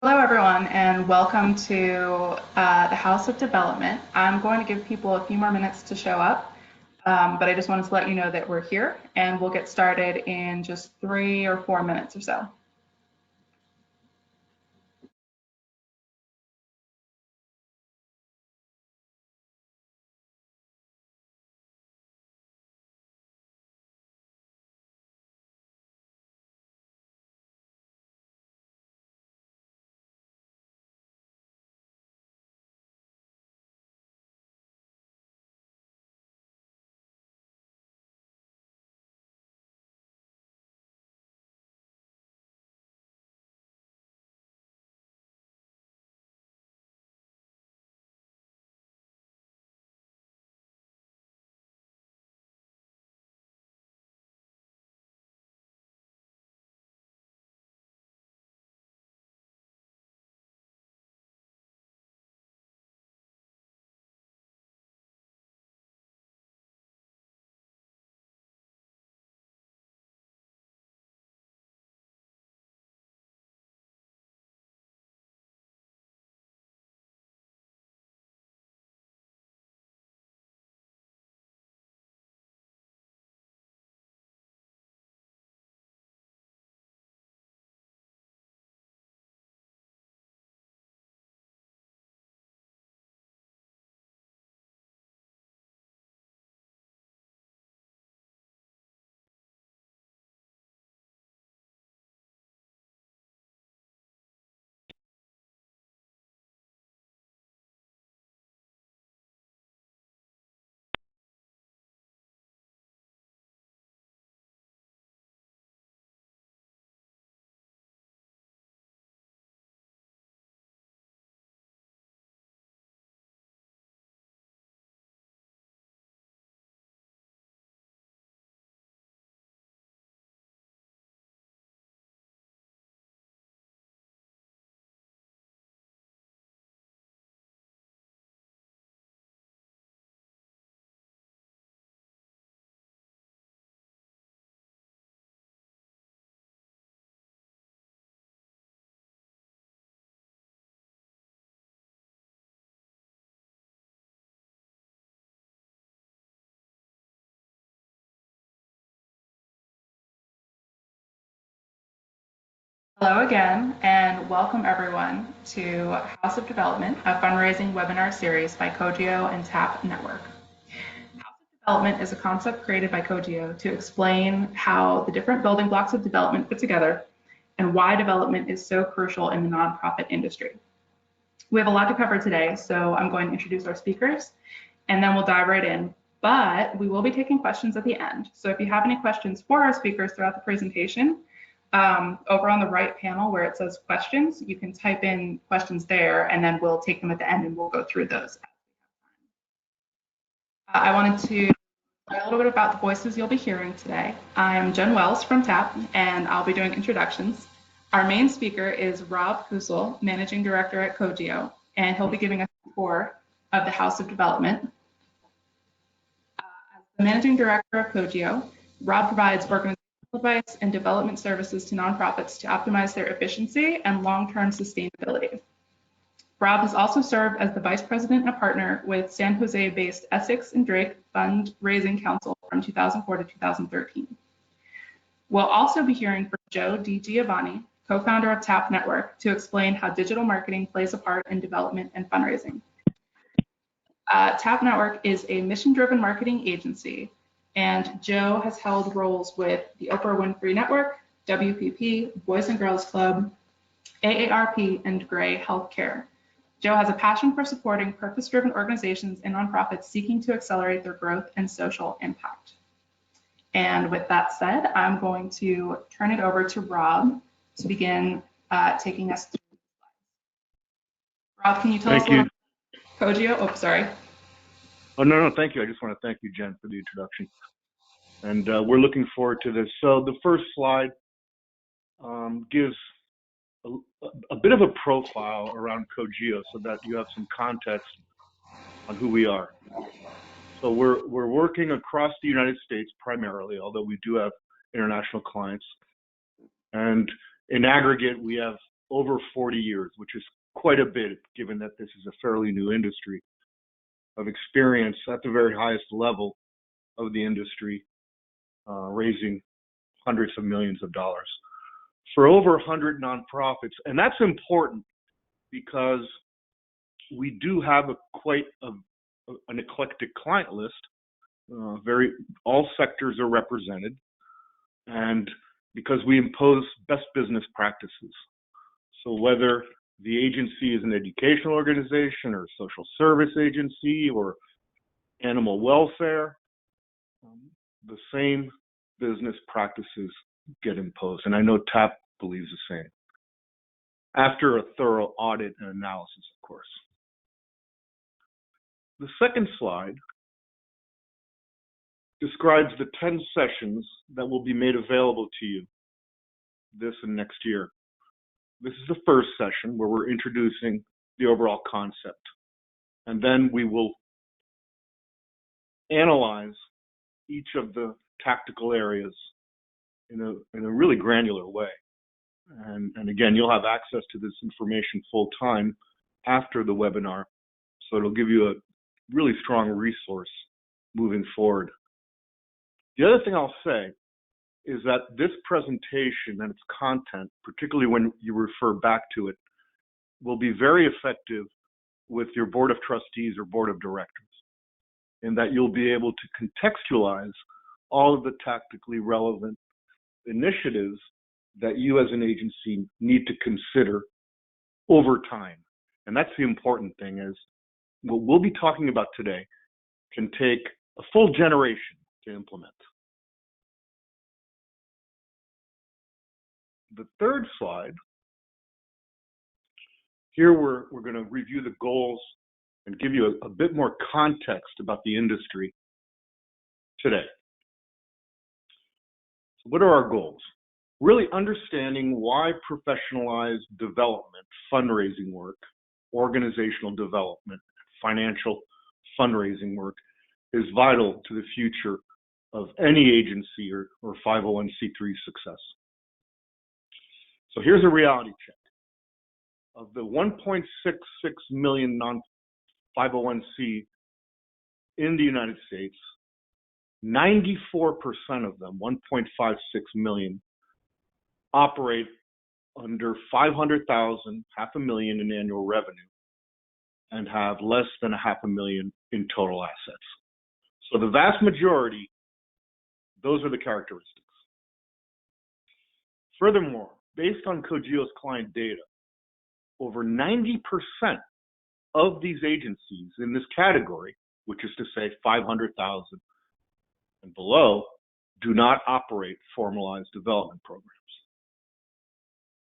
Hello, everyone, and welcome to the House of Development. I'm going to give people a few more minutes to show up, but I just wanted to let you know that we're here and we'll get started in just 3 or 4 minutes or so. Hello again, and welcome everyone to House of Development, a fundraising webinar series by Cogio and TAP Network. House of Development is a concept created by Cogio to explain how the different building blocks of development fit together and why development is so crucial in the nonprofit industry. We have a lot to cover today, so I'm going to introduce our speakers and then we'll dive right in. But we will be taking questions at the end. So if you have any questions for our speakers throughout the presentation, over on the right panel where it says questions, you can type in questions there and then we'll take them at the end and we'll go through those. I wanted to tell a little bit about the voices you'll be hearing today. I'm Jen Wells from TAP and I'll be doing introductions. Our main speaker is Rob Kusel, Managing Director at Cogio, and he'll be giving us a tour of the House of Development. As the Managing Director of Cogio, Rob provides organizational advice and development services to nonprofits to optimize their efficiency and long-term sustainability. Rob has also served as the Vice President and partner with San Jose-based Essex and Drake Fundraising Council from 2004 to 2013. We'll also be hearing from Joe DiGiovanni, co-founder of TAP Network, to explain how digital marketing plays a part in development and fundraising. TAP Network is a mission-driven marketing agency, and Joe has held roles with the Oprah Winfrey Network, WPP, Boys and Girls Club, AARP, and Gray Healthcare. Joe has a passion for supporting purpose-driven organizations and nonprofits seeking to accelerate their growth and social impact. And with that said, I'm going to turn it over to Rob to begin taking us through the slides. Rob, can you tell us a little about Cogio? Oh, sorry. Oh, no, thank you. I just want to thank you, Jen, for the introduction. And we're looking forward to this. So the first slide gives a bit of a profile around Cogio so that you have some context on who we are. So we're working across the United States primarily, although we do have international clients. And in aggregate, we have over 40 years, which is quite a bit given that this is a fairly new industry, of experience at the very highest level of the industry, raising hundreds of millions of dollars for over 100 nonprofits. And that's important because we do have an eclectic client list. All sectors are represented, and because we impose best business practices. So whether the agency is an educational organization or social service agency or animal welfare, the same business practices get imposed. And I know TAP believes the same, after a thorough audit and analysis, of course. The second slide describes the 10 sessions that will be made available to you this and next year. This is the first session where we're introducing the overall concept. And then we will analyze each of the tactical areas in a really granular way. And again, you'll have access to this information full time after the webinar. So it'll give you a really strong resource moving forward. The other thing I'll say is that this presentation and its content, particularly when you refer back to it, will be very effective with your board of trustees or board of directors, in that you'll be able to contextualize all of the tactically relevant initiatives that you as an agency need to consider over time. And that's the important thing, is what we'll be talking about today can take a full generation to implement. The third slide, here we're going to review the goals and give you a bit more context about the industry today. So what are our goals? Really understanding why professionalized development, fundraising work, organizational development, financial fundraising work is vital to the future of any agency or 501c3 success. So here's a reality check. Of the 1.66 million non-501c in the United States, 94% of them, 1.56 million, operate under 500,000, $500,000 in annual revenue, and have less than $500,000 in total assets. So the vast majority, those are the characteristics. Furthermore, based on Cogio's client data, over 90% of these agencies in this category, which is to say 500,000 and below, do not operate formalized development programs.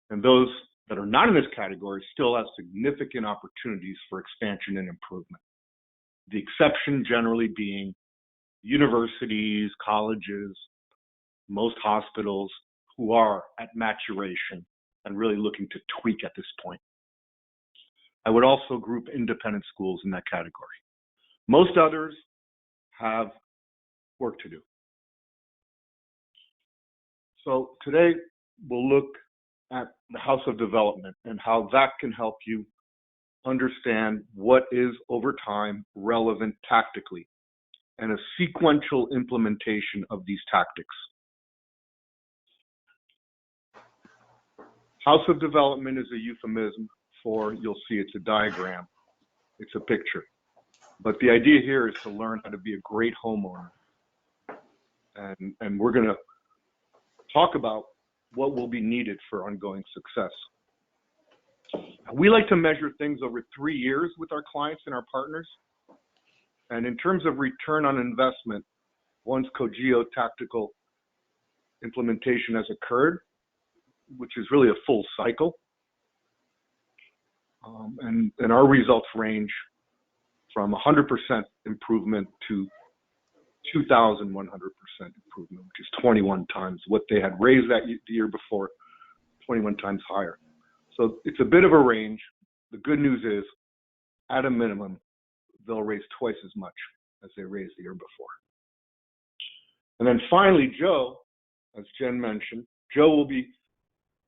And those that are not in this category still have significant opportunities for expansion and improvement. The exception generally being universities, colleges, most hospitals who are at maturation and really looking to tweak at this point. I would also group independent schools in that category. Most others have work to do. So today we'll look at the House of Development and how that can help you understand what is over time relevant tactically and a sequential implementation of these tactics. House of Development is a euphemism for, you'll see it's a diagram, it's a picture. But the idea here is to learn how to be a great homeowner. And we're going to talk about what will be needed for ongoing success. We like to measure things over 3 years with our clients and our partners. And in terms of return on investment, once Cogio tactical implementation has occurred, which is really a full cycle, and our results range from 100% improvement to 2,100% improvement, which is 21 times what they had raised that year before, 21 times higher. So it's a bit of a range. The good news is, at a minimum, they'll raise twice as much as they raised the year before. And then finally, Joe, as Jen mentioned, Joe will be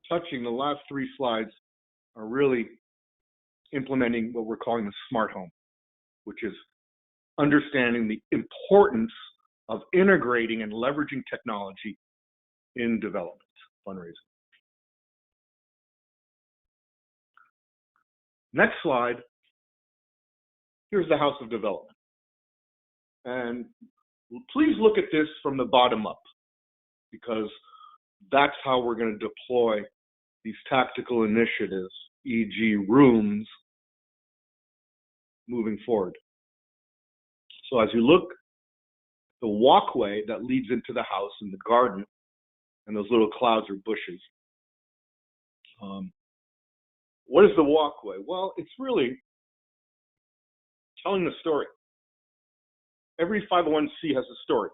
touching the last 3 slides are really implementing what we're calling the smart home, which is understanding the importance of integrating and leveraging technology in development fundraising. Next slide. Here's the House of Development. And please look at this from the bottom up, because that's how we're going to deploy these tactical initiatives, e.g. rooms, moving forward. So as you look, the walkway that leads into the house and the garden, and those little clouds or bushes. What is the walkway? Well, it's really telling the story. Every 501c has a story.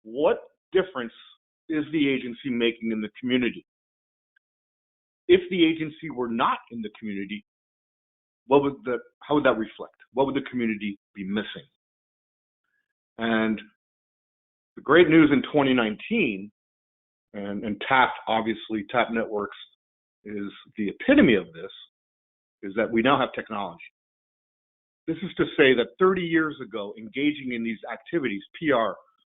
What difference is the agency making in the community? If the agency were not in the community, how would that reflect? What would the community be missing? And the great news in 2019, and TAP, obviously, TAP Networks is the epitome of this, is that we now have technology. This is to say that 30 years ago, engaging in these activities, PR,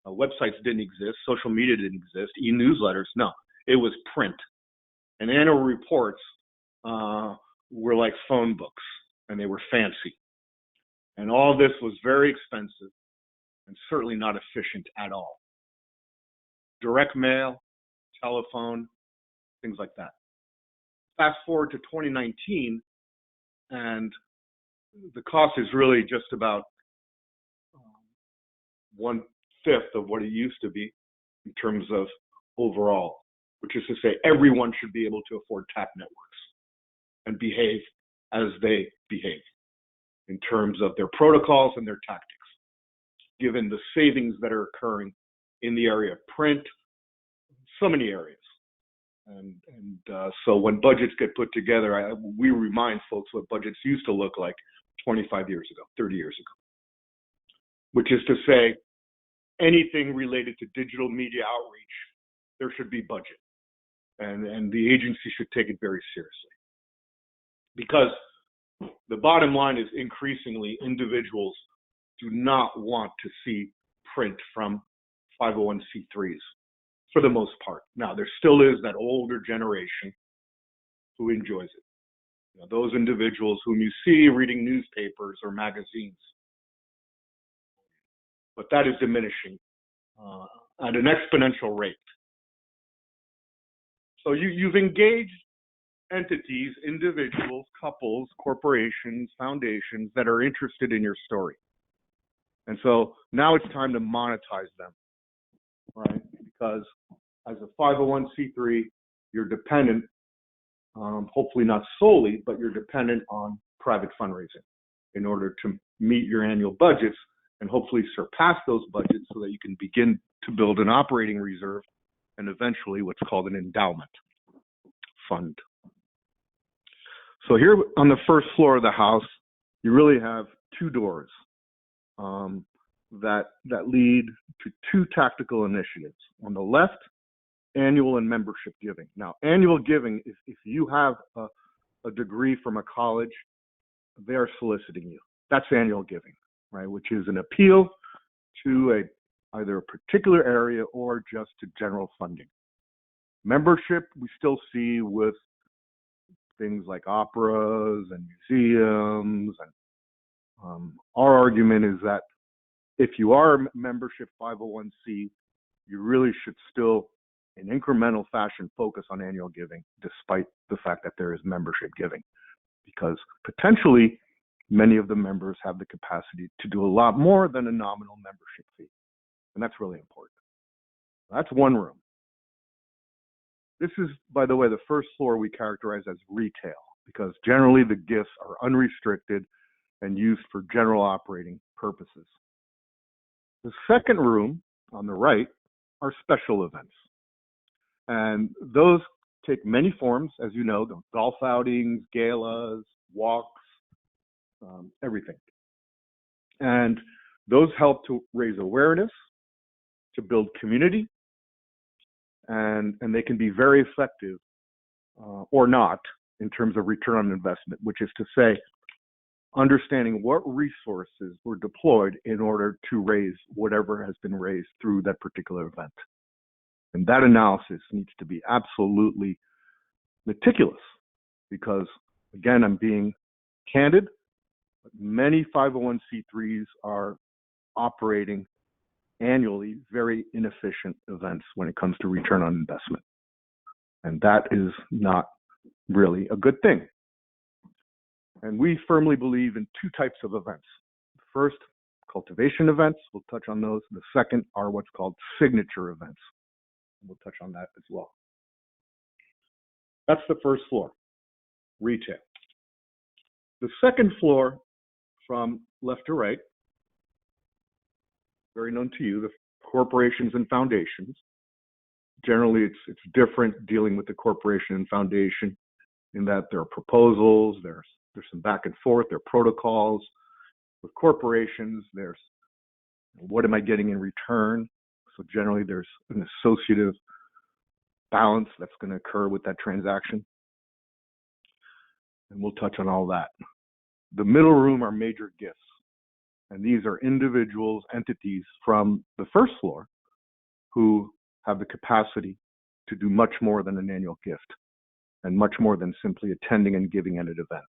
websites didn't exist, social media didn't exist, e-newsletters, no, it was print. And annual reports were like phone books, and they were fancy. And all this was very expensive and certainly not efficient at all. Direct mail, telephone, things like that. Fast forward to 2019, and the cost is really just about 1/5 of what it used to be in terms of overall, which is to say everyone should be able to afford TAP networks and behave as they behave in terms of their protocols and their tactics, given the savings that are occurring in the area of print, so many areas. And so when budgets get put together, we remind folks what budgets used to look like 25 years ago, 30 years ago, which is to say anything related to digital media outreach, there should be budget. And the agency should take it very seriously. Because the bottom line is increasingly individuals do not want to see print from 501c3s for the most part. Now, there still is that older generation who enjoys it. You know, those individuals whom you see reading newspapers or magazines. But that is diminishing at an exponential rate. So you've engaged entities, individuals, couples, corporations, foundations that are interested in your story. And so now it's time to monetize them, right? Because as a 501c3, you're dependent, hopefully not solely, but you're dependent on private fundraising in order to meet your annual budgets and hopefully surpass those budgets so that you can begin to build an operating reserve and eventually what's called an endowment fund. So here on the first floor of the house, you really have two doors that lead to two tactical initiatives. On the left, annual and membership giving. Now, annual giving, if you have a degree from a college, they are soliciting you. That's annual giving, right? Which is an appeal to either a particular area or just to general funding. Membership, we still see with things like operas and museums. And our argument is that if you are a membership 501c, you really should still, in incremental fashion, focus on annual giving, despite the fact that there is membership giving, because potentially many of the members have the capacity to do a lot more than a nominal membership fee. And that's really important. That's one room. This is, by the way, the first floor we characterize as retail, because generally the gifts are unrestricted and used for general operating purposes. The second room on the right are special events. And those take many forms, as you know, golf outings, galas, walks, everything. And those help to raise awareness, to build community, and they can be very effective or not in terms of return on investment, which is to say, understanding what resources were deployed in order to raise whatever has been raised through that particular event. And that analysis needs to be absolutely meticulous because, again, I'm being candid. Many 501c3s are operating annually very inefficient events when it comes to return on investment. And that is not really a good thing. And we firmly believe in two types of events. First, cultivation events. We'll touch on those. The second are what's called signature events. We'll touch on that as well. That's the first floor, retail. The second floor, from left to right, very known to you, the corporations and foundations. Generally, it's different dealing with the corporation and foundation in that there are proposals, there's some back and forth, there are protocols. With corporations, there's what am I getting in return? So generally, there's an associative balance that's going to occur with that transaction. And we'll touch on all that. The middle room are major gifts. And these are individuals, entities from the first floor who have the capacity to do much more than an annual gift and much more than simply attending and giving at an event.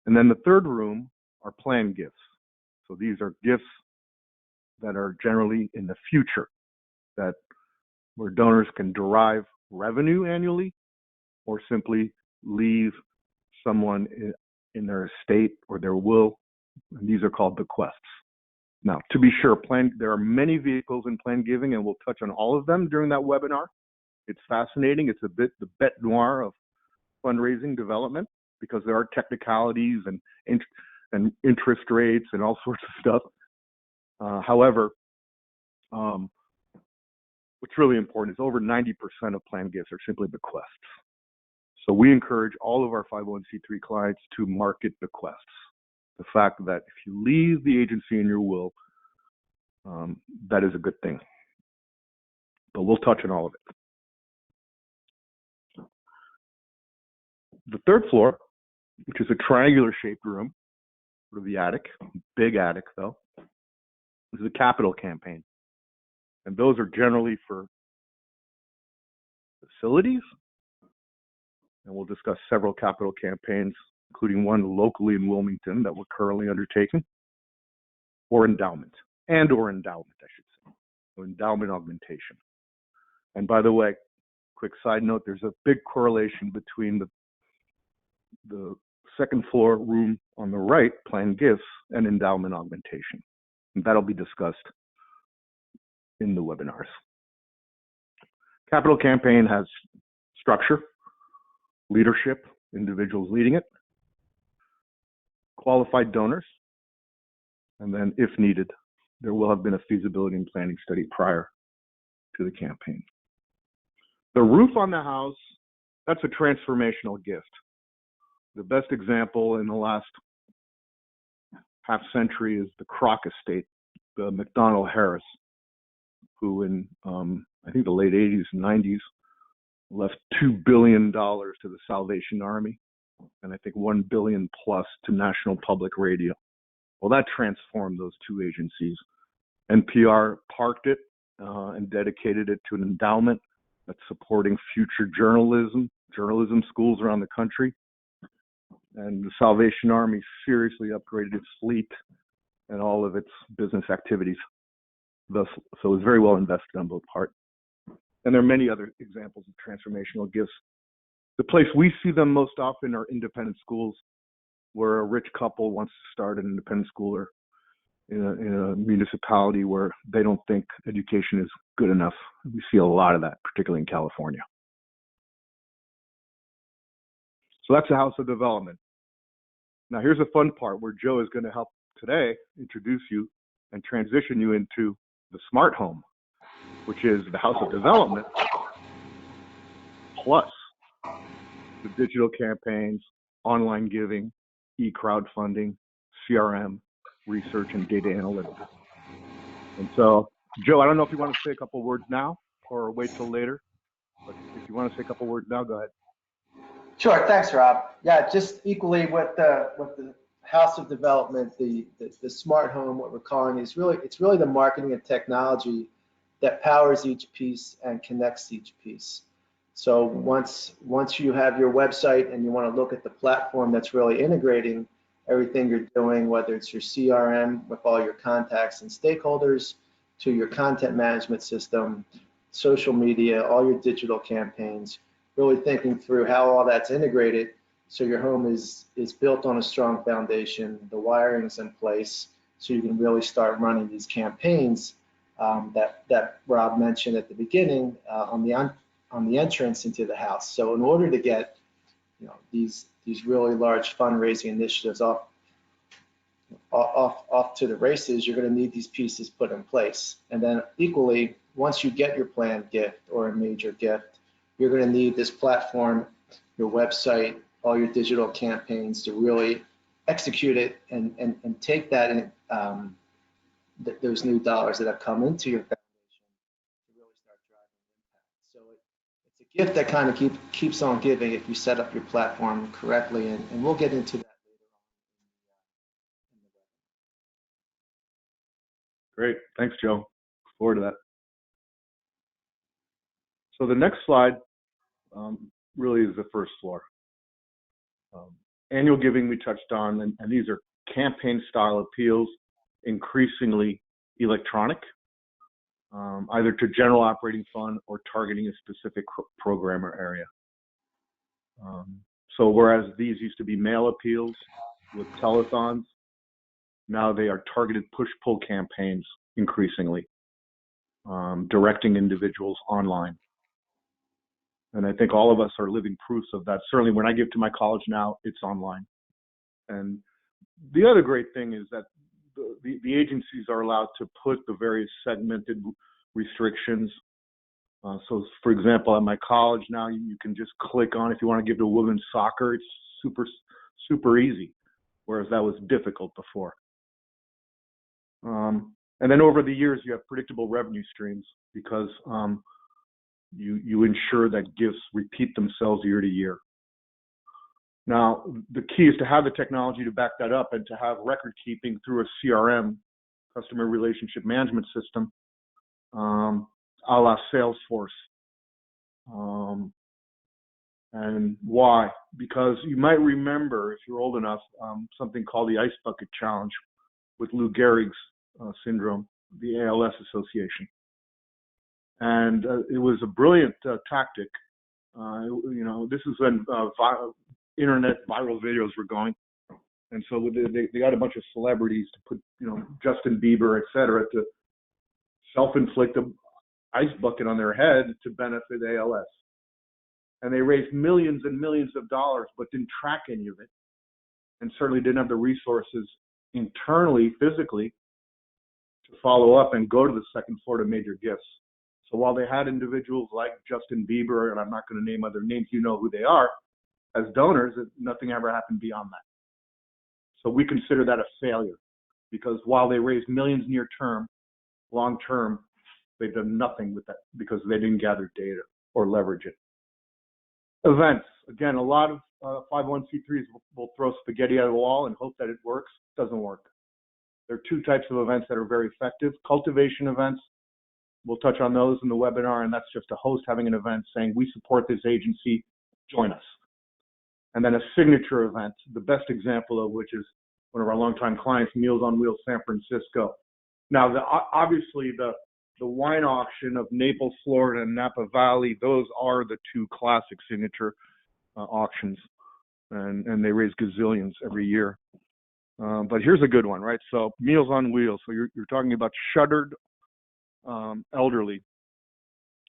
And then the third room are planned gifts. So these are gifts that are generally in the future, that where donors can derive revenue annually or simply leave someone in their estate or their will. And these are called bequests. Now, to be sure, there are many vehicles in planned giving, and we'll touch on all of them during that webinar. It's fascinating. It's a bit the bête noire of fundraising development because there are technicalities and interest rates and all sorts of stuff. However, what's really important is over 90% of planned gifts are simply bequests. So we encourage all of our 501c3 clients to market bequests. The fact that if you leave the agency in your will, that is a good thing. But we'll touch on all of it. The third floor, which is a triangular shaped room, sort of the attic, big attic though, is the capital campaign. And those are generally for facilities. And we'll discuss several capital campaigns, including one locally in Wilmington that we're currently undertaking, or endowment, I should say, or endowment augmentation. And by the way, quick side note, there's a big correlation between the second floor room on the right, planned gifts, and endowment augmentation. And that'll be discussed in the webinars. Capital campaign has structure, leadership, individuals leading it, qualified donors, and then if needed, there will have been a feasibility and planning study prior to the campaign. The roof on the house, that's a transformational gift. The best example in the last half century is the Kroc estate, the McDonnell Harris, who in I think the late 80s and 90s left $2 billion to the Salvation Army, and I think $1 billion plus to National Public Radio. Well, that transformed those two agencies. NPR parked it and dedicated it to an endowment that's supporting future journalism schools around the country. And the Salvation Army seriously upgraded its fleet and all of its business activities. Thus, so it was very well invested on both parts. And there are many other examples of transformational gifts. The place we see them most often are independent schools, where a rich couple wants to start an independent school, or in a municipality where they don't think education is good enough. We see a lot of that, particularly in California. So that's a house of development. Now here's the fun part where Joe is going to help today introduce you and transition you into the smart home, which is the house of development plus the digital campaigns, online giving, e-crowdfunding, CRM, research, and data analytics. And so, Joe, I don't know if you want to say a couple words now or wait till later, but if you want to say a couple words now, go ahead. Sure, thanks, Rob. Yeah, just equally with the House of Development, the smart home, what we're calling is really, it's really the marketing and technology that powers each piece and connects each piece. So once you have your website and you want to look at the platform that's really integrating everything you're doing, whether it's your CRM with all your contacts and stakeholders, to your content management system, social media, all your digital campaigns, really thinking through how all that's integrated so your home is built on a strong foundation, the wiring's in place, so you can really start running these campaigns that Rob mentioned at the beginning on the entrance into the house. So in order to get these really large fundraising initiatives off to the races, you're going to need these pieces put in place. And then equally, once you get your planned gift or a major gift, you're going to need this platform, your website, all your digital campaigns to really execute it and take that in, those new dollars that have come into your foundation to really start driving impact. So it's a gift that kind of keeps on giving if you set up your platform correctly, and we'll get into that later on in the webinar. Great. Thanks, Joe. Look forward to that. So the next slide really is the first floor. Annual giving we touched on, and these are campaign style appeals, increasingly electronic, either to general operating fund or targeting a specific program or area. So whereas these used to be mail appeals with telethons, now they are targeted push-pull campaigns increasingly, directing individuals online. And I think all of us are living proofs of that. Certainly when I give to my college now, it's online. And the other great thing is that the agencies are allowed to put the various segmented restrictions. So for example, at my college now, you can just click on if you want to give to women's soccer. It's super easy, whereas that was difficult before. And then over the years, you have predictable revenue streams because you ensure that gifts repeat themselves year to year. Now, the key is to have the technology to back that up and to have record keeping through a CRM, customer relationship management system, a la Salesforce. And why? Because you might remember, if you're old enough, something called the Ice Bucket Challenge with Lou Gehrig's syndrome, the ALS Association. And it was a brilliant tactic. This is when internet viral videos were going. And so they got a bunch of celebrities to put, Justin Bieber, et cetera, to self-inflict an ice bucket on their head to benefit ALS. And they raised millions and millions of dollars, but didn't track any of it. And certainly didn't have the resources internally, physically, to follow up and go to the second floor to major gifts. So while they had individuals like Justin Bieber, and I'm not going to name other names, you know who they are, as donors, nothing ever happened beyond that. So we consider that a failure because while they raised millions near term, long term, they've done nothing with that because they didn't gather data or leverage it. Events. Again, a lot of 501c3s will throw spaghetti at a wall and hope that it works. It doesn't work. There are two types of events that are very effective. Cultivation events. We'll touch on those in the webinar, and that's just a host having an event saying, we support this agency, join us. And then a signature event, the best example of which is one of our longtime clients, Meals on Wheels San Francisco. Now, obviously, the wine auction of Naples, Florida, and Napa Valley, those are the two classic signature auctions, and they raise gazillions every year. But here's a good one, right? So Meals on Wheels. So you're talking about shuttered elderly.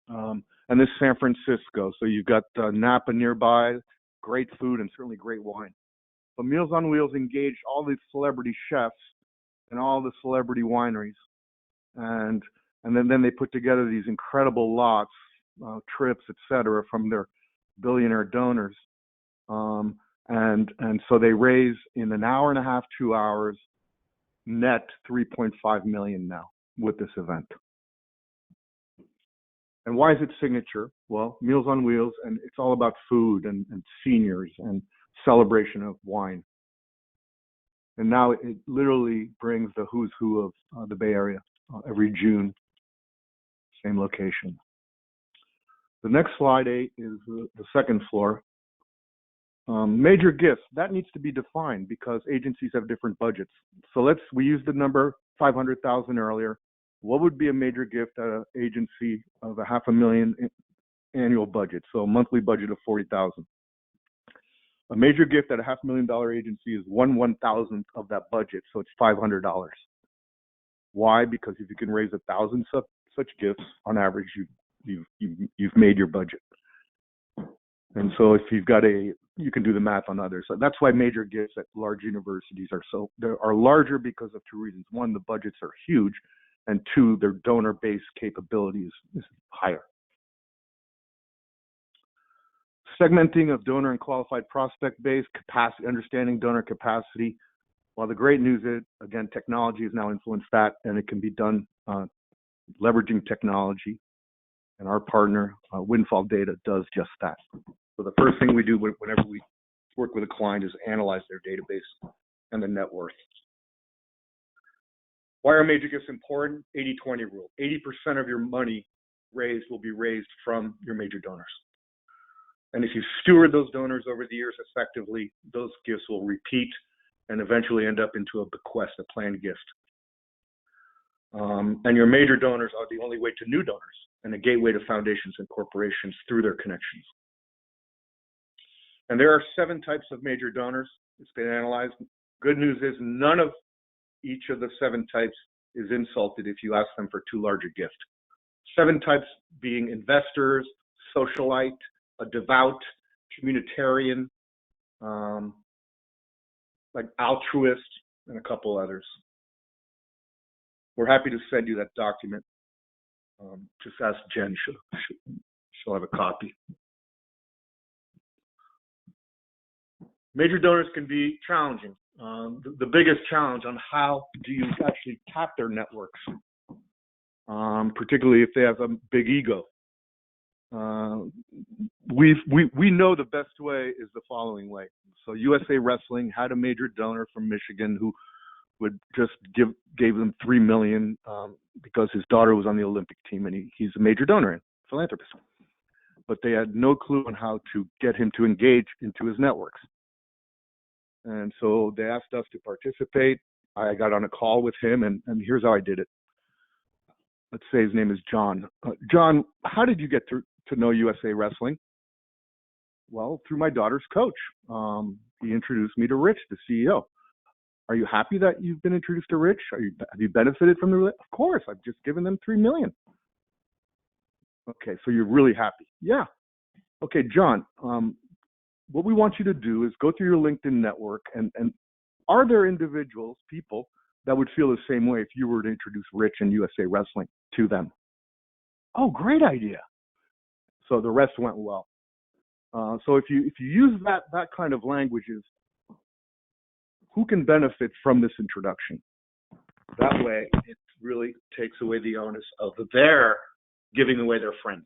And this San Francisco. So you've got Napa nearby, great food and certainly great wine. But Meals on Wheels engaged all these celebrity chefs and all the celebrity wineries. And then they put together these incredible lots, trips, et cetera, from their billionaire donors. And so they raise in an hour and a half, 2 hours, net $3.5 million now with this event. And why is it signature? Well, Meals on Wheels, and it's all about food and seniors and celebration of wine. And now it literally brings the who's who of the Bay Area every June, same location. The next slide 8 is the second floor. Major gifts, that needs to be defined because agencies have different budgets. So we used the number 500,000 earlier. What would be a major gift at an agency of $500,000 annual budget? So a monthly budget of 40,000. A major gift at a $500,000 agency is 1/1000th of that budget, so it's $500. Why? Because if you can raise 1,000 such gifts on average, you've made your budget. And so if you've got you can do the math on others. So that's why major gifts at large universities are larger because of 2 reasons. 1, the budgets are huge, and 2, their donor-based capability is higher. Segmenting of donor and qualified prospect base, capacity, understanding donor capacity. Well, the great news is, again, technology has now influenced that, and it can be done leveraging technology. And our partner, Windfall Data, does just that. So the first thing we do whenever we work with a client is analyze their database and the net worth. Why are major gifts important? 80-20 rule. 80% of your money raised will be raised from your major donors. And if you steward those donors over the years effectively, those gifts will repeat and eventually end up into a bequest, a planned gift. And your major donors are the only way to new donors and a gateway to foundations and corporations through their connections. And there are 7 types of major donors. It's been analyzed. Good news is none of each of the 7 types is insulted if you ask them for too large a gift. 7 types being investors, socialite, a devout, communitarian, like altruist, and a couple others. We're happy to send you that document. Just ask Jen, she'll have a copy. Major donors can be challenging. The biggest challenge on how do you actually tap their networks, particularly if they have a big ego. We know the best way is the following way. So USA Wrestling had a major donor from Michigan who would just gave them $3 million because his daughter was on the Olympic team, and he's a major donor and philanthropist. But they had no clue on how to get him to engage into his networks. And so they asked us to participate. I got on a call with him, and here's how I did it. Let's say his name is John. John, how did you get to know USA Wrestling? Well, through my daughter's coach. He introduced me to Rich, the CEO. Are you happy that you've been introduced to Rich? Have you benefited from the relationship? Of course, I've just given them $3 million. Okay, so you're really happy. Yeah. Okay, John, what we want you to do is go through your LinkedIn network and are there individuals, people that would feel the same way if you were to introduce Rich and USA Wrestling to them? Oh, great idea. So the rest went well. So if you use that kind of languages, who can benefit from this introduction? That way, it really takes away the onus of their giving away their friends.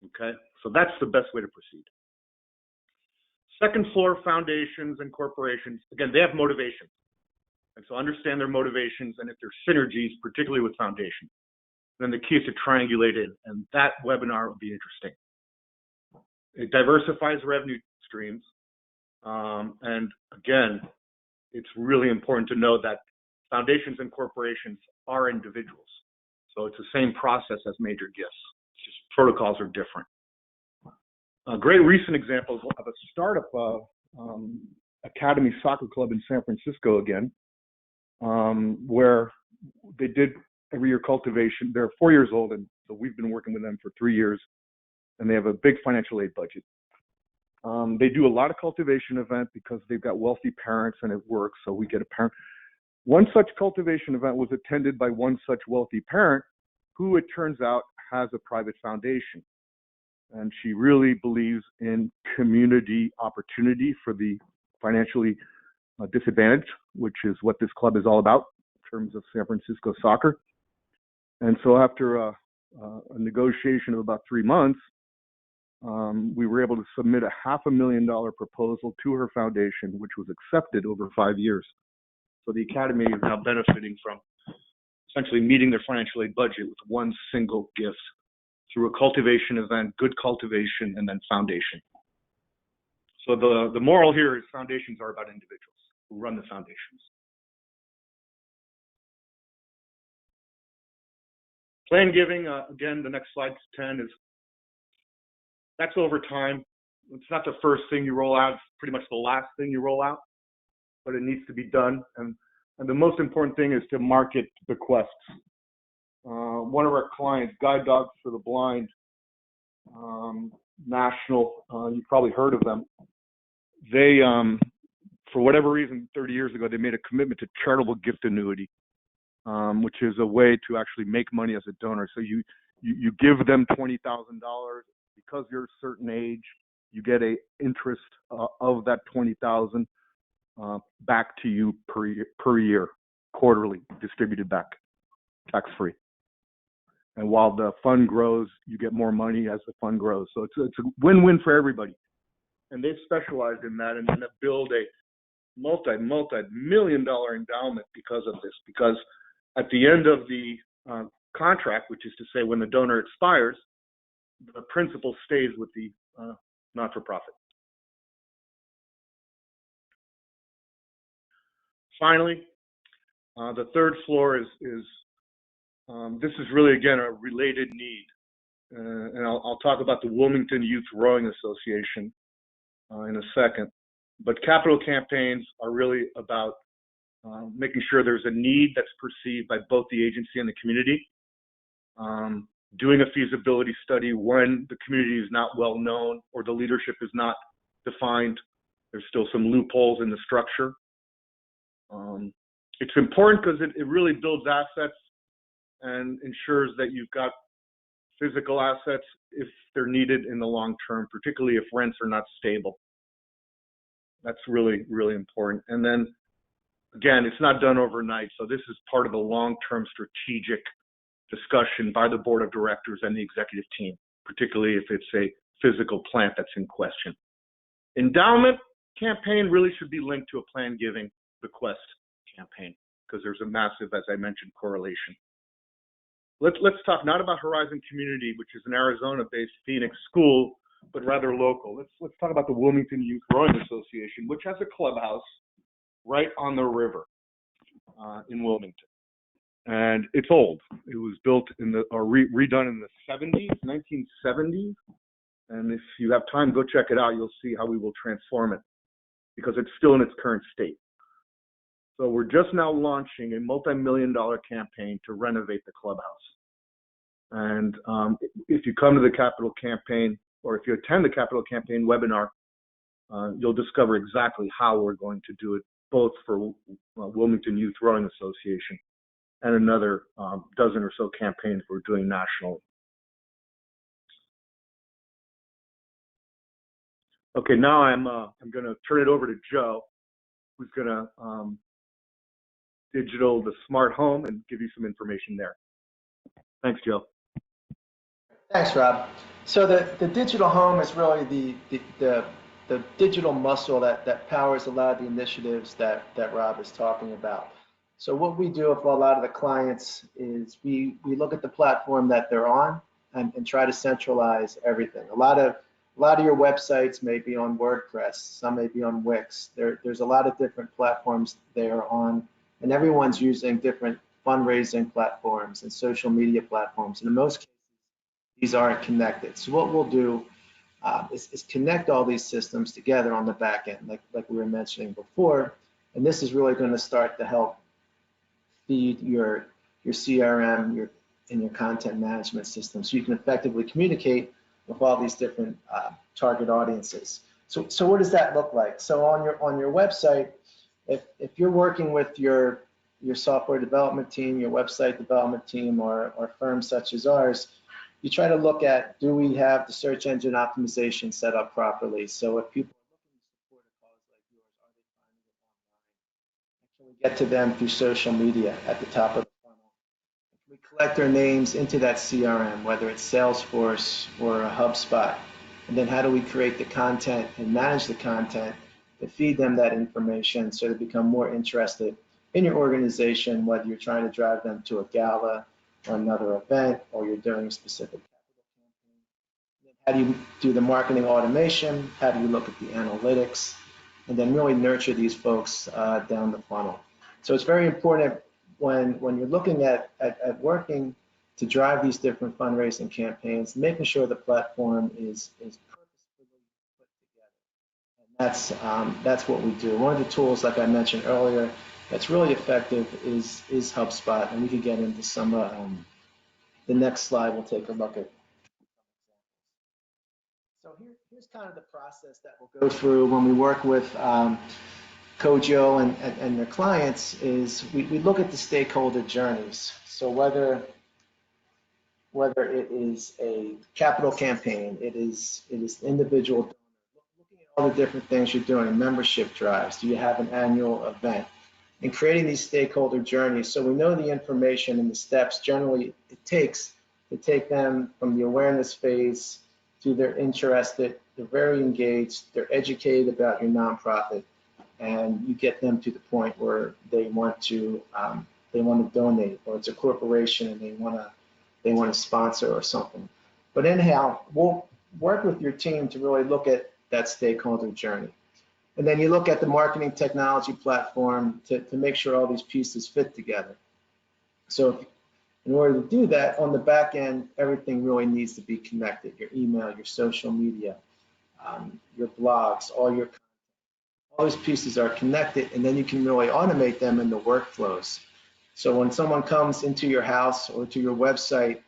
Okay, so that's the best way to proceed. Second floor, foundations and corporations. Again, they have motivation. And so understand their motivations and if there's synergies, particularly with foundations. Then the key is to triangulate in, and that webinar will be interesting. It diversifies revenue streams. And again, it's really important to know that foundations and corporations are individuals. So it's the same process as major gifts. It's just protocols are different. A great recent example of a startup academy soccer club in San Francisco again, where they did every year cultivation. They're 4 years old, and so we've been working with them for 3 years, and they have a big financial aid budget. They do a lot of cultivation event because they've got wealthy parents and it works, so we get a parent. One such cultivation event was attended by one such wealthy parent who, it turns out, has a private foundation. And she really believes in community opportunity for the financially disadvantaged, which is what this club is all about in terms of San Francisco soccer. And so after a negotiation of about 3 months, we were able to submit a $500,000 proposal to her foundation, which was accepted over 5 years. So the Academy is now benefiting from essentially meeting their financial aid budget with one single gift through a cultivation event, good cultivation, and then foundation. So the moral here is foundations are about individuals who run the foundations. Plan giving, again, the next slide 10 is, that's over time. It's not the first thing you roll out, it's pretty much the last thing you roll out, but it needs to be done. And the most important thing is to market bequests. One of our clients, Guide Dogs for the Blind, national, you've probably heard of them. They, for whatever reason, 30 years ago, they made a commitment to charitable gift annuity, which is a way to actually make money as a donor. So you give them $20,000 because you're a certain age, you get a interest of that $20,000 back to you per year, quarterly, distributed back, tax-free. And while the fund grows, you get more money as the fund grows. So it's a win-win for everybody. And they've specialized in that and have built a multi-million-dollar endowment because of this. Because at the end of the contract, which is to say when the donor expires, the principal stays with the not-for-profit. Finally, the third floor is this is really, again, a related need. And I'll talk about the Wilmington Youth Rowing Association in a second. But capital campaigns are really about making sure there's a need that's perceived by both the agency and the community. Doing a feasibility study when the community is not well known or the leadership is not defined. There's still some loopholes in the structure. It's important because it really builds assets and ensures that you've got physical assets if they're needed in the long term, particularly if rents are not stable. That's really, really important. And then, again, it's not done overnight. So this is part of a long-term strategic discussion by the board of directors and the executive team, particularly if it's a physical plant that's in question. Endowment campaign really should be linked to a plan giving bequest campaign because there's a massive, as I mentioned, correlation. Let's talk not about Horizon Community, which is an Arizona-based Phoenix school, but rather local. Let's talk about the Wilmington Youth Rowing Association, which has a clubhouse right on the river in Wilmington. And it's old. It was built redone in the 1970s. And if you have time, go check it out. You'll see how we will transform it because it's still in its current state. So we're just now launching a multi-million-dollar campaign to renovate the clubhouse. And if you come to the capital campaign, or if you attend the capital campaign webinar, you'll discover exactly how we're going to do it, both for Wilmington Youth Rowing Association and another dozen or so campaigns we're doing nationally. Okay, now I'm going to turn it over to Joe, who's going to digital the smart home and give you some information there. Thanks, Joe. Thanks, Rob. So the digital home is really the digital muscle that powers a lot of the initiatives that Rob is talking about. So what we do with a lot of the clients is we look at the platform that they're on and try to centralize everything. A lot of your websites may be on WordPress, some may be on Wix. There's a lot of different platforms they're on, and everyone's using different fundraising platforms and social media platforms. And in most cases, these aren't connected. So what we'll do is connect all these systems together on the back end, like we were mentioning before. And this is really going to start to help feed your CRM and your content management system, so you can effectively communicate with all these different target audiences. So what does that look like? So on your website, if you're working with your software development team, your website development team, or firms such as ours, you try to look at, do we have the search engine optimization set up properly? So if people are looking to support a cause like yours, are they finding it online? And can we get to them through social media at the top of the funnel? And can we we collect their names into that CRM, whether it's Salesforce or a HubSpot. And then how do we create the content and manage the content to feed them that information so they become more interested in your organization, whether you're trying to drive them to a gala or another event, or you're doing a specific campaign. How do you do the marketing automation? How do you look at the analytics? And then really nurture these folks down the funnel. So it's very important when you're looking at working to drive these different fundraising campaigns, making sure the platform is purposefully put together. And that's what we do. One of the tools, like I mentioned earlier, that's really effective is HubSpot, and we can get into some. The next slide, we'll take a look at. So here's kind of the process that we'll go through when we work with Kogyo and their clients. Is we look at the stakeholder journeys. So whether it is a capital campaign, it is individual donor, looking at all the different things you're doing, membership drives, do you have an annual event, and creating these stakeholder journeys so we know the information and the steps generally it takes to take them from the awareness phase to they're interested, they're very engaged, they're educated about your nonprofit, and you get them to the point where they want to donate, or it's a corporation and they want to sponsor or something. But anyhow, we'll work with your team to really look at that stakeholder journey. And then you look at the marketing technology platform to make sure all these pieces fit together. So in order to do that, on the back end, everything really needs to be connected. Your email, your social media, your blogs, all these pieces are connected, and then you can really automate them in the workflows. So when someone comes into your house or to your website,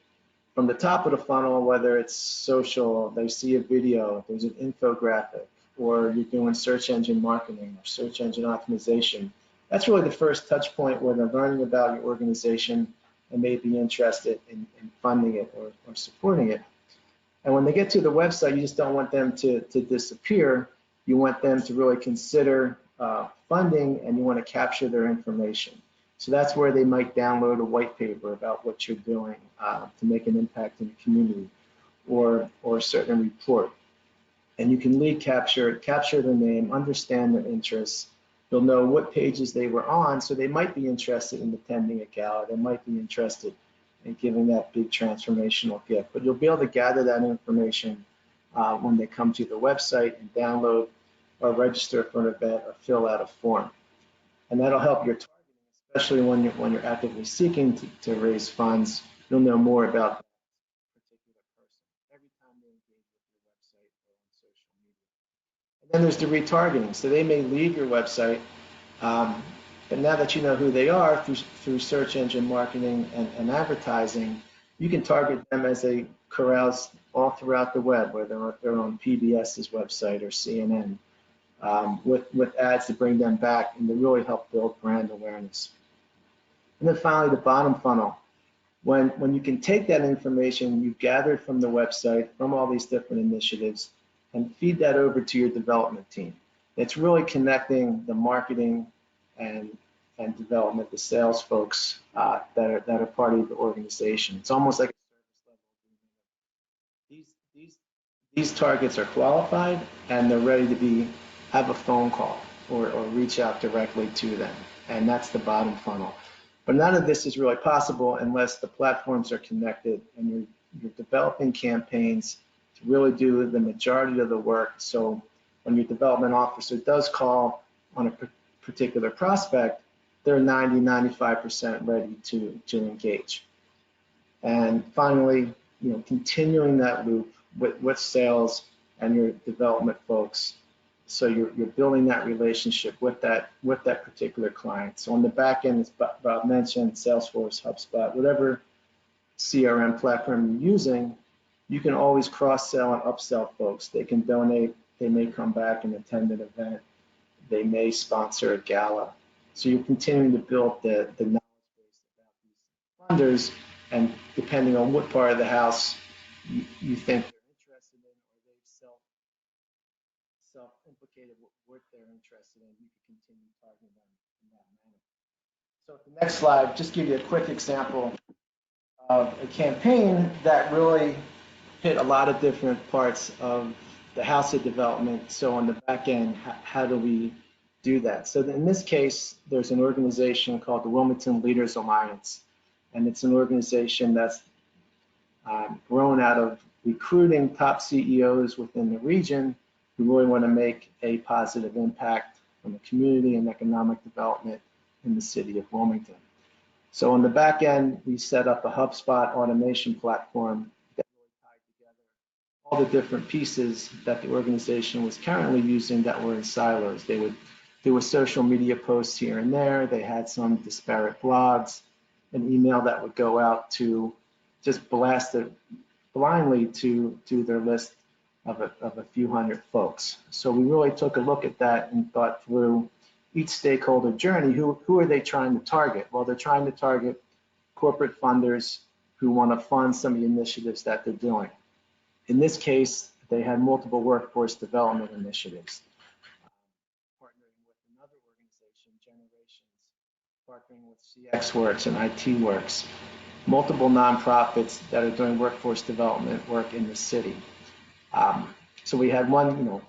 from the top of the funnel, whether it's social, they see a video, there's an infographic, or you're doing search engine marketing or search engine optimization, that's really the first touch point where they're learning about your organization and may be interested in funding it or supporting it. And when they get to the website, you just don't want them to disappear. You want them to really consider funding, and you want to capture their information. So that's where they might download a white paper about what you're doing to make an impact in the community, or a certain report. And you can lead capture their name, understand their interests. You'll know what pages they were on, so they might be interested in attending a gala. They might be interested in giving that big transformational gift. But you'll be able to gather that information when they come to the website and download or register for an event or fill out a form. And that'll help your targeting, especially when you're actively seeking to raise funds. You'll know more about that particular person every time they engage with your website or on social media. And then there's the retargeting. So they may leave your website, but now that you know who they are through search engine marketing and advertising, you can target them as they carouse all throughout the web, whether they're on PBS's website or CNN, with ads to bring them back and to really help build brand awareness. And then finally, the bottom funnel. When you can take that information you've gathered from the website, from all these different initiatives, and feed that over to your development team. It's really connecting the marketing and development, the sales folks that are part of the organization. It's almost like a service level agreement. These targets are qualified and they're ready to have a phone call or reach out directly to them. And that's the bottom funnel. But none of this is really possible unless the platforms are connected and you're developing campaigns to really do the majority of the work. So when your development officer does call on a particular prospect, they're 90–95% ready to engage. And finally, continuing that loop with sales and your development folks. So you're building that relationship with that particular client. So on the back end, as Bob mentioned, Salesforce, HubSpot, whatever CRM platform you're using, you can always cross-sell and upsell folks. They can donate, they may come back and attend an event, they may sponsor a gala. So you're continuing to build the knowledge base about these funders, and depending on what part of the house you think they're interested in, or they've self-implicated what they're interested in, you can continue targeting them in that manner. So at the next slide, just give you a quick example of a campaign that really hit a lot of different parts of the house of development. So on the back end, how do we do that? So in this case, there's an organization called the Wilmington Leaders Alliance, and it's an organization that's grown out of recruiting top CEOs within the region who really want to make a positive impact on the community and economic development in the city of Wilmington. So on the back end, we set up a HubSpot automation platform that really tied together all the different pieces that the organization was currently using that were in silos. They would do a social media posts here and there. They had some disparate blogs, an email that would go out to just blast it blindly to their list of a few hundred folks. So we really took a look at that and thought through each stakeholder journey. Who are they trying to target? Well, they're trying to target corporate funders who want to fund some of the initiatives that they're doing. In this case, they had multiple workforce development initiatives, partnering with another organization, Generations, partnering with CX Works and IT Works, multiple nonprofits that are doing workforce development work in the city. So we had one,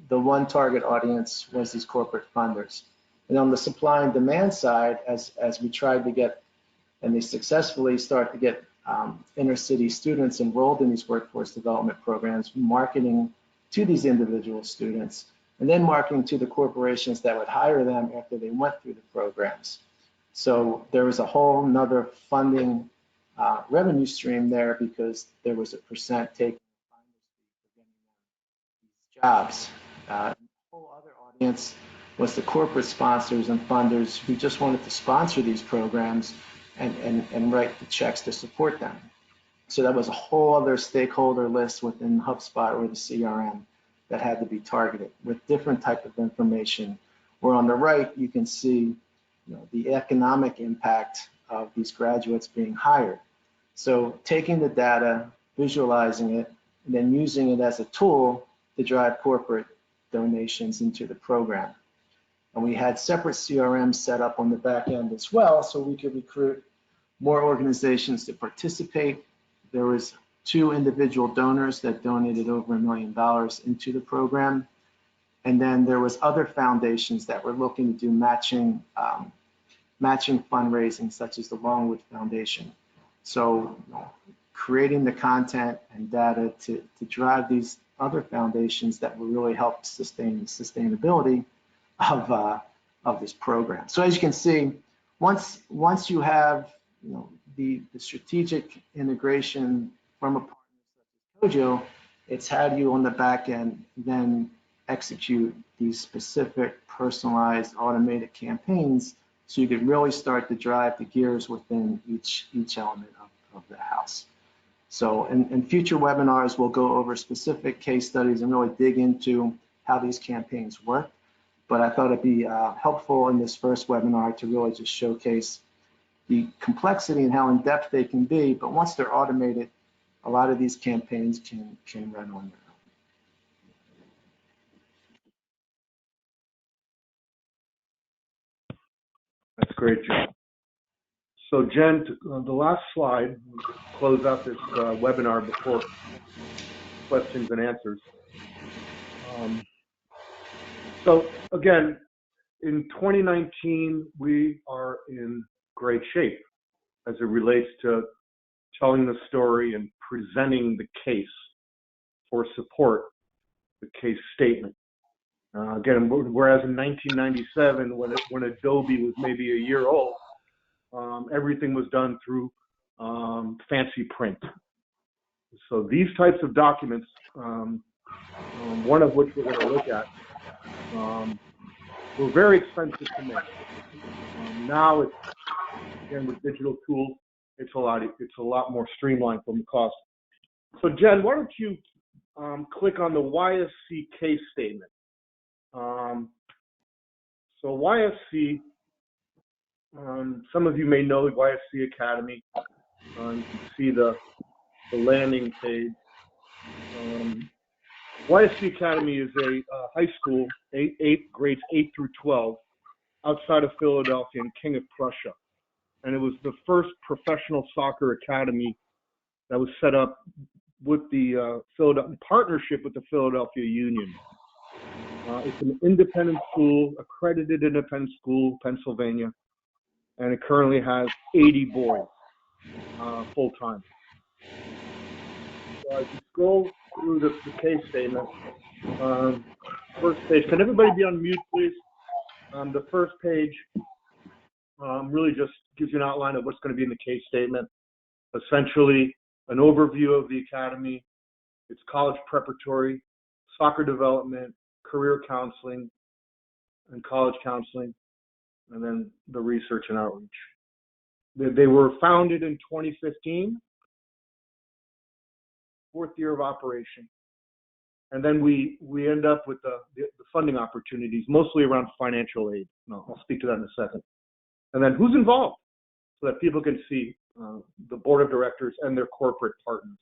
the one target audience was these corporate funders. And on the supply and demand side, as we tried to get, and they successfully start to get inner city students enrolled in these workforce development programs, marketing to these individual students, and then marketing to the corporations that would hire them after they went through the programs. So there was a whole nother funding revenue stream there because there was a percent taken jobs. The whole other audience was the corporate sponsors and funders who just wanted to sponsor these programs and write the checks to support them. So that was a whole other stakeholder list within HubSpot or the CRM that had to be targeted with different type of information. Where on the right, you can see the economic impact of these graduates being hired. So taking the data, visualizing it, and then using it as a tool to drive corporate donations into the program. And we had separate CRMs set up on the back end as well, so we could recruit more organizations to participate. There was 2 individual donors that donated over $1 million into the program. And then there was other foundations that were looking to do matching fundraising, such as the Longwood Foundation. So creating the content and data to drive these other foundations that will really help sustain the sustainability of this program. So as you can see, once you have the strategic integration from a partner such as Kojo, it's how do you on the back end then execute these specific personalized automated campaigns so you can really start to drive the gears within each element of the house. So in future webinars, we'll go over specific case studies and really dig into how these campaigns work. But I thought it'd be helpful in this first webinar to really just showcase the complexity and how in-depth they can be. But once they're automated, a lot of these campaigns can run on their own. That's great, Jen. So Jen, the last slide, close out this webinar before questions and answers. So again, in 2019, we are in great shape as it relates to telling the story and presenting the case for support, the case statement. Again, whereas in 1997, when Adobe was maybe a year old, everything was done through fancy print. So these types of documents, one of which we're going to look at, were very expensive to make. Now, again, with digital tools, it's a lot more streamlined from the cost. So Jen, why don't you click on the YSC case statement. So YSC, some of you may know the YSC Academy. You can see the landing page. YSC Academy is a high school, grades 8 through 12, outside of Philadelphia and King of Prussia. and it was the first professional soccer academy that was set up with the in partnership with the Philadelphia Union. It's an independent school, accredited independent school, Pennsylvania, and it currently has 80 boys full time. So as you scroll through the case statement, first page, can everybody be on mute, please? The first page really just gives you an outline of what's going to be in the case statement. Essentially, an overview of the academy, its college preparatory, soccer development, career counseling, and college counseling, and then the research and outreach. They were founded in 2015, fourth year of operation. And then we end up with the funding opportunities, mostly around financial aid. No, I'll speak to that in a second. And then who's involved, so that people can see the board of directors and their corporate partners.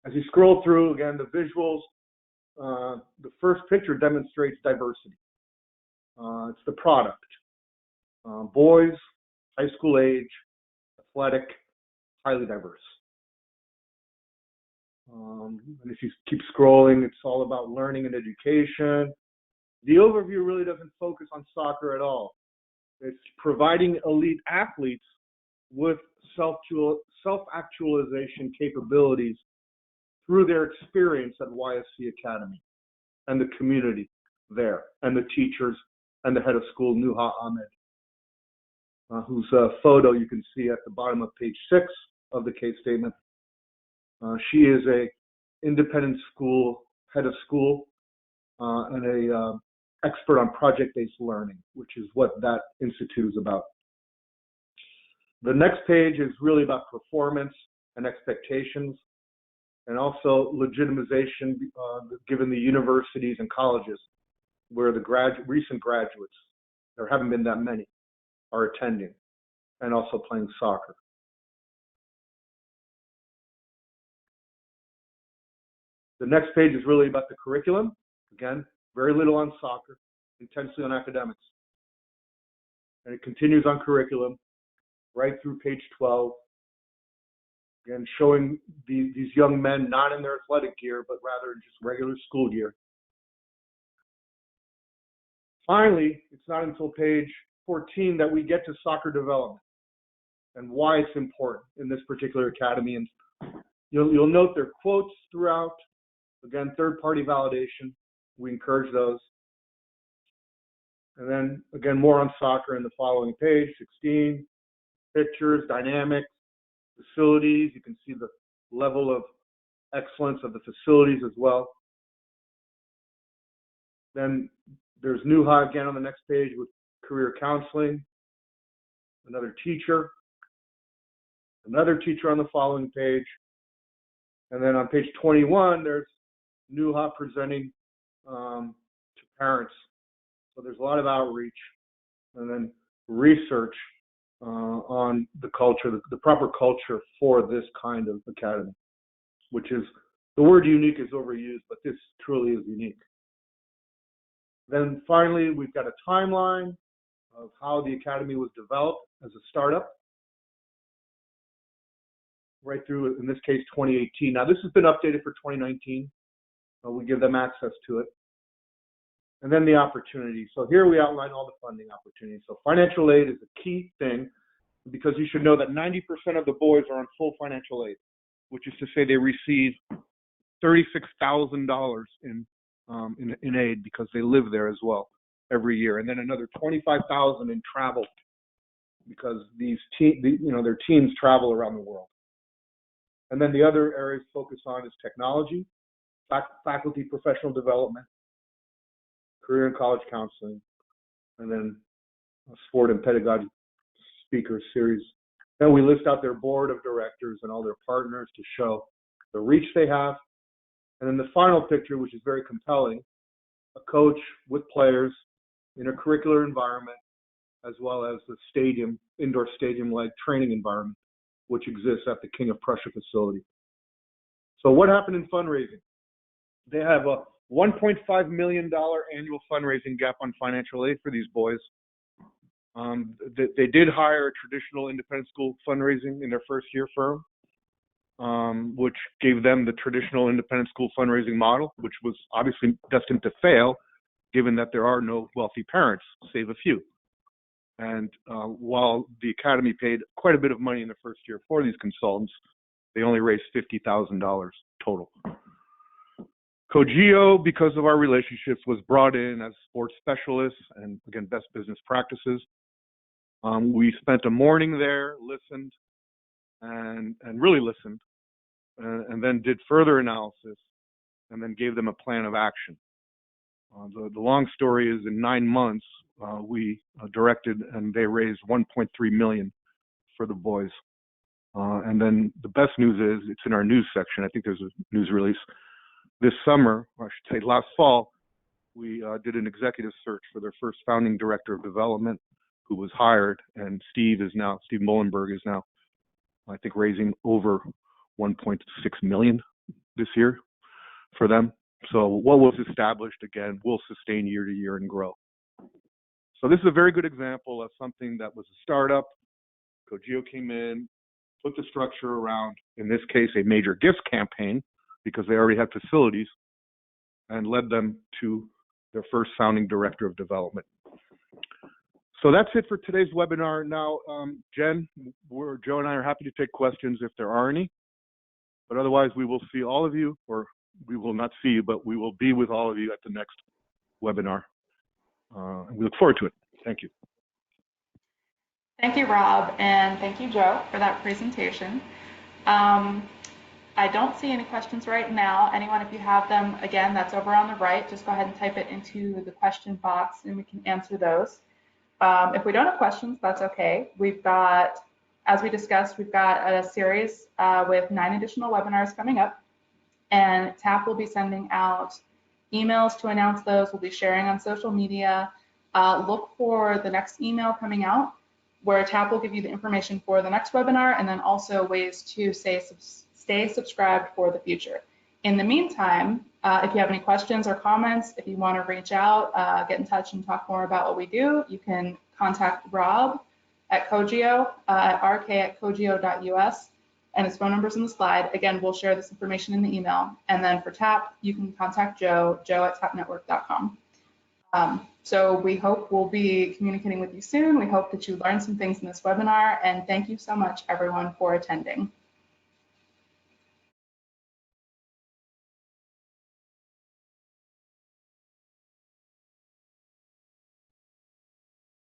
As you scroll through, again, the visuals, the first picture demonstrates diversity. It's the product. Boys, high school age, athletic, highly diverse. And if you keep scrolling, it's all about learning and education. The overview really doesn't focus on soccer at all. It's providing elite athletes with self-actualization capabilities through their experience at YSC Academy and the community there, and the teachers and the head of school, Nuha Ahmed, whose photo you can see at the bottom of page 6 of the case statement. She is a independent school head of school and a expert on project-based learning, which is what that institute is about. The next page is really about performance and expectations, and also legitimization given the universities and colleges where the recent graduates, there haven't been that many, are attending and also playing soccer. The next page is really about the curriculum. Again, very little on soccer, intensely on academics. And it continues on curriculum right through page 12. Again, showing these young men not in their athletic gear, but rather just regular school gear. Finally, it's not until page 14 that we get to soccer development and why it's important in this particular academy. And you'll note there are quotes throughout. Again, third-party validation. We encourage those. And then, again, more on soccer in the following page, 16. Pictures, dynamics, facilities. You can see the level of excellence of the facilities as well. Then there's Nuha again on the next page with career counseling. Another teacher on the following page. And then on page 21, there's Nuha presenting to parents. So there's a lot of outreach and then research on the culture, the proper culture for this kind of academy, which is, the word unique is overused, but this truly is unique. Then finally, we've got a timeline of how the academy was developed as a startup, right through, in this case, 2018. Now, this has been updated for 2019. We give them access to it. And then the opportunity. So here we outline all the funding opportunities. So financial aid is a key thing, because you should know that 90% of the boys are on full financial aid, which is to say they receive $36,000 in aid because they live there as well every year, and then another $25,000 in travel because their teams travel around the world. And then the other areas focus on is technology, faculty professional development, career and college counseling, and then a sport and pedagogy speaker series. Then we list out their board of directors and all their partners to show the reach they have. And then the final picture, which is very compelling, a coach with players in a curricular environment, as well as the stadium, indoor stadium-like training environment, which exists at the King of Prussia facility. So what happened in fundraising? They have a $1.5 million annual fundraising gap on financial aid for these boys. They did hire a traditional independent school fundraising in their first year firm, which gave them the traditional independent school fundraising model, which was obviously destined to fail, given that there are no wealthy parents, save a few. And while the Academy paid quite a bit of money in the first year for these consultants, they only raised $50,000 total. Cogeo, because of our relationships, was brought in as sports specialists and, again, best business practices. We spent a morning there, listened, and really listened, and then did further analysis, and then gave them a plan of action. The long story is, in 9 months, we directed and they raised $1.3 million for the boys. And then the best news is, it's in our news section. I think there's a news release. This summer, or I should say last fall, we did an executive search for their first founding director of development, who was hired, and Steve Molenberg is now, I think, raising over 1.6 million this year for them. So what was established, again, will sustain year to year and grow. So this is a very good example of something that was a startup. Cogeo came in, put the structure around, in this case, a major gifts campaign, because they already had facilities, and led them to their first founding director of development. So that's it for today's webinar. Now, Jen, Joe and I are happy to take questions if there are any, but otherwise we will see all of you, or we will not see you, but we will be with all of you at the next webinar. And we look forward to it. Thank you. Thank you, Rob, and thank you, Joe, for that presentation. I don't see any questions right now. Anyone, if you have them, again, that's over on the right. Just go ahead and type it into the question box and we can answer those. If we don't have questions, that's okay. We've got, as we discussed, we've got a series with 9 additional webinars coming up, and TAP will be sending out emails to announce those. We'll be sharing on social media. Look for the next email coming out, where TAP will give you the information for the next webinar, and then also ways to stay subscribed for the future. In the meantime, if you have any questions or comments, if you want to reach out, get in touch and talk more about what we do, you can contact Rob at Cogeo, at rk@cogeo.us, and his phone number's in the slide. Again, we'll share this information in the email. And then for TAP, you can contact Joe at tapnetwork.com. So we hope we'll be communicating with you soon. We hope that you learned some things in this webinar, and thank you so much, everyone, for attending.